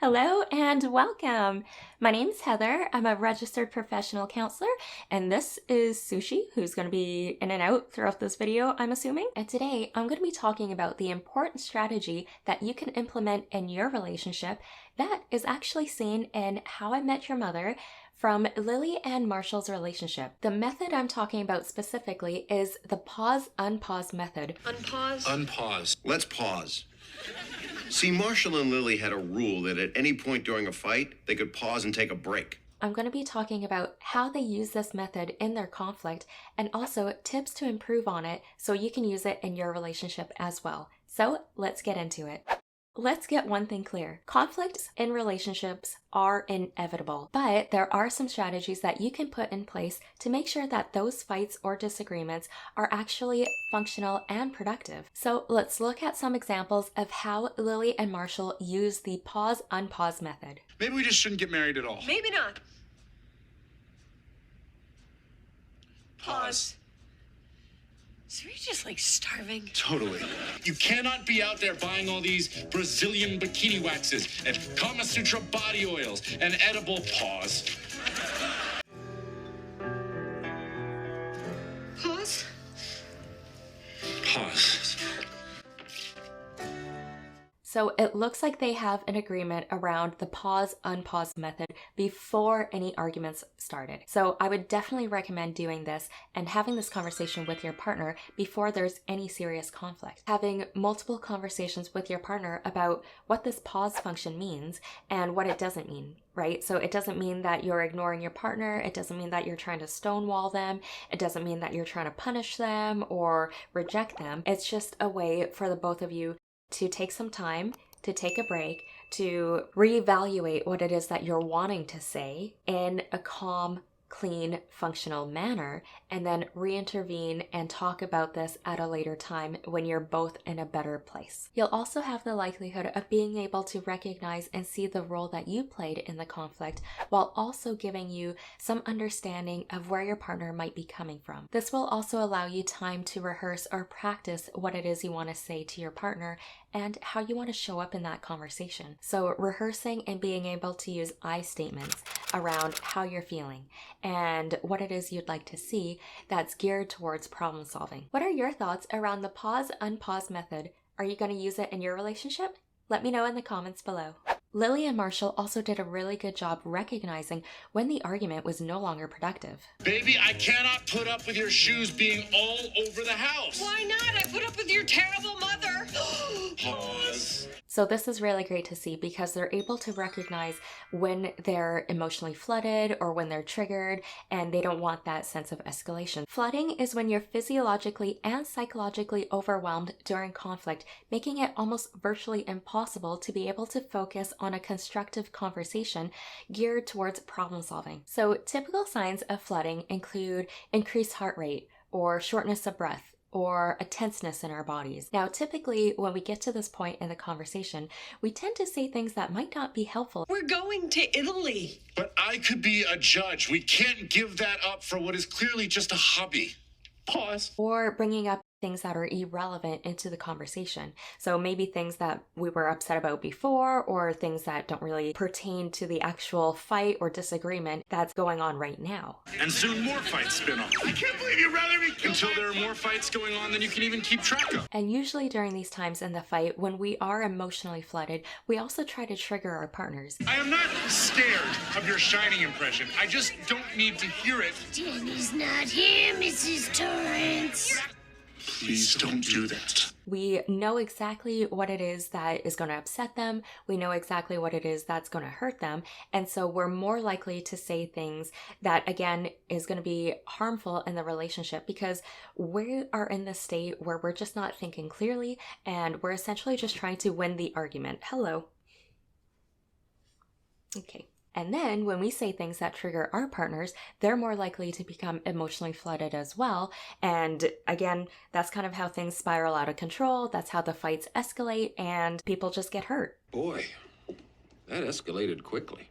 Hello and welcome. My name is Heather. I'm a registered professional counselor, and this is Sushi, who's going to be in and out throughout this video, I'm assuming. And today I'm going to be talking about the important strategy that you can implement in your relationship that is actually seen in How I Met Your Mother from Lily and Marshall's relationship. The method I'm talking about specifically is the pause-unpause method. Unpause? Unpause. Let's pause. See, Marshall and Lily had a rule that at any point during a fight, they could pause and take a break. I'm going to be talking about how they use this method in their conflict and also tips to improve on it so you can use it in your relationship as well. So let's get into it. Let's get one thing clear. Conflicts in relationships are inevitable, but there are some strategies that you can put in place to make sure that those fights or disagreements are actually functional and productive. So let's look at some examples of how Lily and Marshall use the pause-unpause method. Maybe we just shouldn't get married at all. Maybe not. Pause. So you're just like starving? Totally. You cannot be out there buying all these Brazilian bikini waxes and Kama Sutra body oils and edible pause. Pause? Pause. So it looks like they have an agreement around the pause-unpause method before any arguments started. So I would definitely recommend doing this and having this conversation with your partner before there's any serious conflict. Having multiple conversations with your partner about what this pause function means and what it doesn't mean, right? So it doesn't mean that you're ignoring your partner. It doesn't mean that you're trying to stonewall them. It doesn't mean that you're trying to punish them or reject them. It's just a way for the both of you to take some time, to take a break, to reevaluate what it is that you're wanting to say in a calm, clean, functional manner, and then reintervene and talk about this at a later time when you're both in a better place. You'll also have the likelihood of being able to recognize and see the role that you played in the conflict while also giving you some understanding of where your partner might be coming from. This will also allow you time to rehearse or practice what it is you want to say to your partner and how you want to show up in that conversation. So rehearsing and being able to use I statements around how you're feeling and what it is you'd like to see that's geared towards problem solving. What are your thoughts around the pause-unpause method? Are you going to use it in your relationship? Let me know in the comments below. Lily and Marshall also did a really good job recognizing when the argument was no longer productive. Baby, I cannot put up with your shoes being all over the house. Why not? I put up with your terrible mother. Pause. So this is really great to see because they're able to recognize when they're emotionally flooded or when they're triggered and they don't want that sense of escalation. Flooding is when you're physiologically and psychologically overwhelmed during conflict, making it almost virtually impossible to be able to focus on a constructive conversation geared towards problem solving. So typical signs of flooding include increased heart rate or shortness of breath, or a tenseness in our bodies. Now, typically, when we get to this point in the conversation, we tend to say things that might not be helpful. We're going to Italy. But I could be a judge. We can't give that up for what is clearly just a hobby. Pause. Or bringing up things that are irrelevant into the conversation. So maybe things that we were upset about before or things that don't really pertain to the actual fight or disagreement that's going on right now. And soon more fights spin off. I can't believe you'd rather me kill until there are more fights going on than you can even keep track of. And usually during these times in the fight, when we are emotionally flooded, we also try to trigger our partners. I am not scared of your Shining impression. I just don't need to hear it. Jenny's not here, Mrs. Torrance. Please don't do that. We know exactly what it is that is going to upset them. We know exactly what it is that's going to hurt them. And so we're more likely to say things that, again, is going to be harmful in the relationship because we are in this state where we're just not thinking clearly and we're essentially just trying to win the argument. Hello. Okay. And then when we say things that trigger our partners, they're more likely to become emotionally flooded as well. And again, that's kind of how things spiral out of control. That's how the fights escalate and people just get hurt. Boy, that escalated quickly.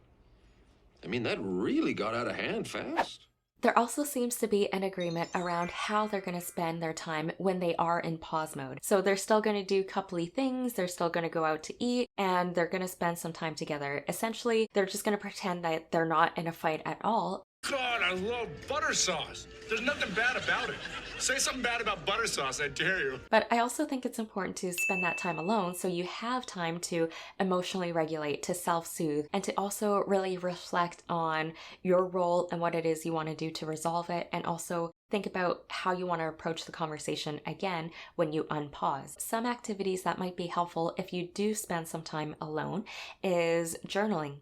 I mean, that really got out of hand fast. There also seems to be an agreement around how they're going to spend their time when they are in pause mode. So they're still going to do coupley things, they're still going to go out to eat, and they're going to spend some time together. Essentially, they're just going to pretend that they're not in a fight at all. God, I love butter sauce. There's nothing bad about it. Say something bad about butter sauce, I dare you. But I also think it's important to spend that time alone so you have time to emotionally regulate, to self-soothe, and to also really reflect on your role and what it is you want to do to resolve it, and also think about how you want to approach the conversation again when you unpause. Some activities that might be helpful if you do spend some time alone is journaling,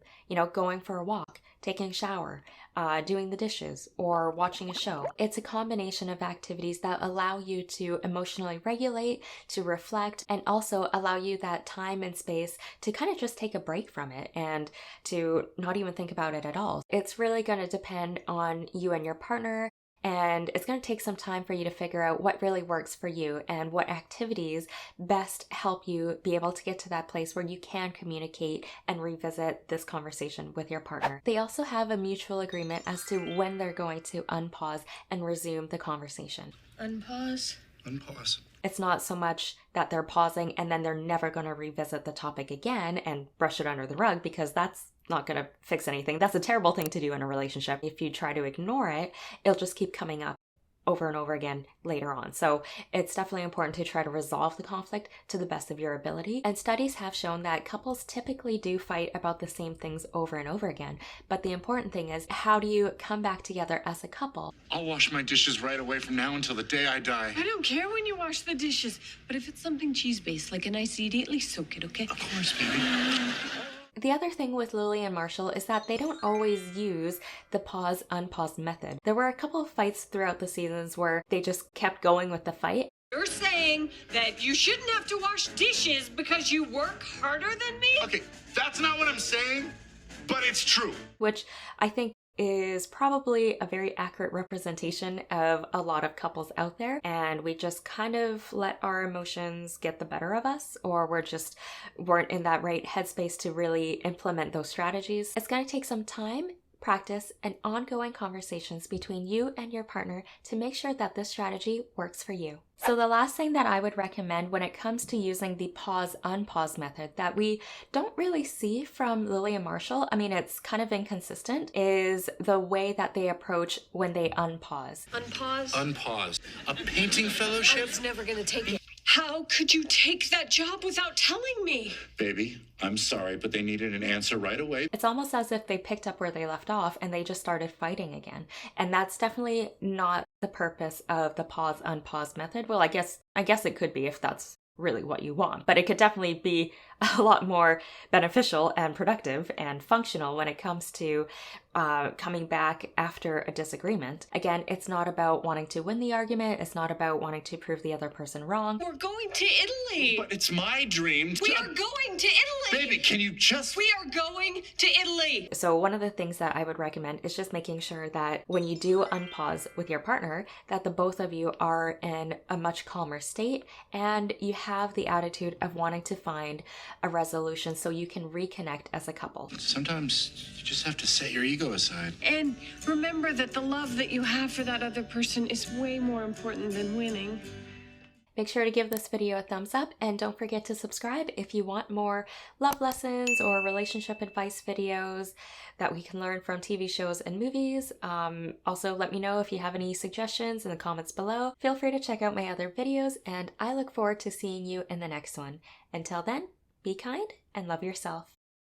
going for a walk, taking a shower, doing the dishes, or watching a show. It's a combination of activities that allow you to emotionally regulate, to reflect, and also allow you that time and space to kind of just take a break from it and to not even think about it at all. It's really going to depend on you and your partner, and it's going to take some time for you to figure out what really works for you and what activities best help you be able to get to that place where you can communicate and revisit this conversation with your partner. They also have a mutual agreement as to when they're going to unpause and resume the conversation. Unpause? Unpause. It's not so much that they're pausing and then they're never going to revisit the topic again and brush it under the rug, because that's not going to fix anything. That's a terrible thing to do in a relationship. If you try to ignore it, it'll just keep coming up over and over again later on. So it's definitely important to try to resolve the conflict to the best of your ability. And studies have shown that couples typically do fight about the same things over and over again. But the important thing is, how do you come back together as a couple? I'll wash my dishes right away from now until the day I die. I don't care when you wash the dishes, but if it's something cheese-based, like a nice CD, at least soak it, okay? Of course, baby. The other thing with Lily and Marshall is that they don't always use the pause unpause method. There were a couple of fights throughout the seasons where they just kept going with the fight. You're saying that you shouldn't have to wash dishes because you work harder than me? Okay, that's not what I'm saying, but it's true. Which I think is probably a very accurate representation of a lot of couples out there, and we just kind of let our emotions get the better of us, or weren't in that right headspace to really implement those strategies. It's going to take some time, practice, and ongoing conversations between you and your partner to make sure that this strategy works for you. So the last thing that I would recommend when it comes to using the pause unpause method that we don't really see from Lily and Marshall, I mean, it's kind of inconsistent, is the way that they approach when they unpause. Unpause? Unpause. A painting fellowship? I was never gonna take it. How could you take that job without telling me? Baby, I'm sorry, but they needed an answer right away. It's almost as if they picked up where they left off and they just started fighting again. And that's definitely not the purpose of the pause unpause method. Well, I guess it could be if that's really what you want, but it could definitely be a lot more beneficial and productive and functional when it comes to coming back after a disagreement. Again, it's not about wanting to win the argument. It's not about wanting to prove the other person wrong. We're going to Italy. But it's my dream to... We are going to Italy. Baby, can you just... We are going to Italy. So one of the things that I would recommend is just making sure that when you do unpause with your partner, that the both of you are in a much calmer state and you have the attitude of wanting to find a resolution so you can reconnect as a couple. Sometimes you just have to set your ego aside. And remember that the love that you have for that other person is way more important than winning. Make sure to give this video a thumbs up and don't forget to subscribe if you want more love lessons or relationship advice videos that we can learn from TV shows and movies. Also, let me know if you have any suggestions in the comments below. Feel free to check out my other videos, and I look forward to seeing you in the next one. Until then, be kind and love yourself.